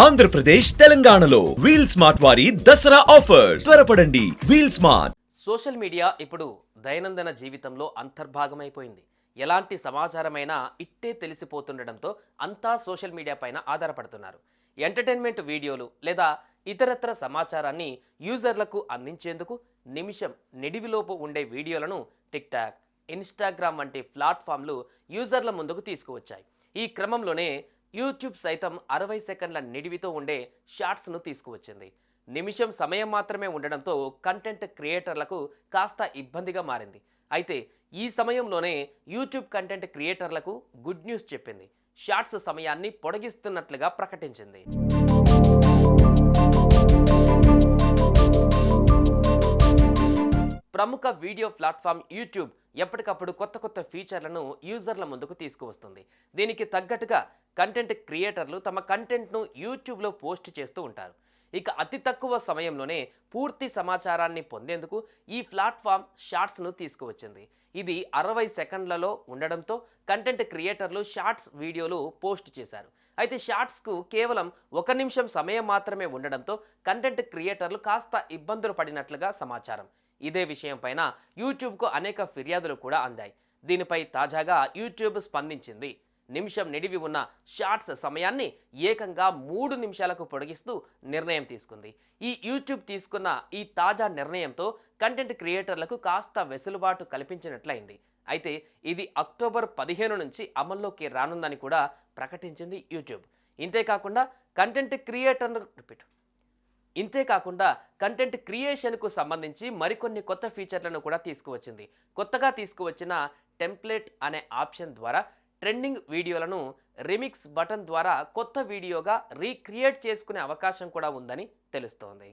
ఆంధ్రప్రదేశ్ తెలంగాణలో wheel smart వారి Dasara offer త్వరపడండి. Wheel smart. సోషల్ మీడియా ఇప్పుడు దైనందిన జీవితంలో అంతర్భాగమైపోయింది. ఎలాంటి సమాచారమైనా ఇట్టే తెలిసిపోతుండడంతో అంతా సోషల్ మీడియా పైన ఆధారపడుతున్నారు. ఎంటర్టైన్మెంట్ వీడియోలు లేదా ఇతరత్ర సమాచారాన్ని యూజర్లకు అందించేందుకు నిమిషం నిడివిలోపు ఉండే వీడియోలను టిక్ టాక్, ఇన్స్టాగ్రామ్ వంటి ప్లాట్ఫామ్లు యూజర్ల ముందుకు తీసుకువచ్చాయి. ఈ క్రమంలోనే యూట్యూబ్ సైతం 60 సెకండ్ల నిడివితో ఉండే షార్ట్స్ను తీసుకువచ్చింది. నిమిషం సమయం మాత్రమే ఉండడంతో కంటెంట్ క్రియేటర్లకు కాస్త ఇబ్బందిగా మారింది. అయితే ఈ సమయంలోనే యూట్యూబ్ కంటెంట్ క్రియేటర్లకు గుడ్ న్యూస్ చెప్పింది. షార్ట్స్ సమయాన్ని పొడిగిస్తున్నట్లుగా ప్రకటించింది. ప్రముఖ వీడియో ప్లాట్ఫామ్ యూట్యూబ్ ఎప్పటికప్పుడు కొత్త ఫీచర్లను యూజర్ల ముందుకు తీసుకువస్తుంది. దీనికి తగ్గట్టుగా కంటెంట్ క్రియేటర్లు తమ కంటెంట్ను యూట్యూబ్లో పోస్ట్ చేస్తూ ఉంటారు. ఇక అతి తక్కువ సమయంలోనే పూర్తి సమాచారాన్ని పొందేందుకు ఈ ప్లాట్ఫామ్ షార్ట్స్ను తీసుకువచ్చింది. ఇది 60 సెకండ్లలో ఉండడంతో కంటెంట్ క్రియేటర్లు షార్ట్స్ వీడియోలు పోస్ట్ చేశారు. అయితే షార్ట్స్కు కేవలం 1 నిమిషం సమయం మాత్రమే ఉండడంతో కంటెంట్ క్రియేటర్లు కాస్త ఇబ్బందులు పడినట్లుగా సమాచారం. ఇదే విషయం పైన యూట్యూబ్కు అనేక ఫిర్యాదులు కూడా అందాయి. దీనిపై తాజాగా యూట్యూబ్ స్పందించింది. నిమిషం నిడివి ఉన్న షార్ట్స్ సమయాన్ని ఏకంగా 3 నిమిషాలకు పొడిగిస్తూ నిర్ణయం తీసుకుంది. ఈ యూట్యూబ్ తీసుకున్న ఈ తాజా నిర్ణయంతో కంటెంట్ క్రియేటర్లకు కాస్త వెసులుబాటు కల్పించినట్లయింది. అయితే ఇది అక్టోబర్ 15 నుంచి అమల్లోకి రానుందని కూడా ప్రకటించింది యూట్యూబ్. ఇంతేకాకుండా కంటెంట్ క్రియేషన్కు సంబంధించి మరికొన్ని కొత్త ఫీచర్లను కూడా తీసుకువచ్చింది. కొత్తగా తీసుకువచ్చిన టెంప్లెట్ అనే ఆప్షన్ ద్వారా ట్రెండింగ్ వీడియోలను రిమిక్స్ బటన్ ద్వారా కొత్త వీడియోగా రీక్రియేట్ చేసుకునే అవకాశం కూడా ఉందని తెలుస్తోంది.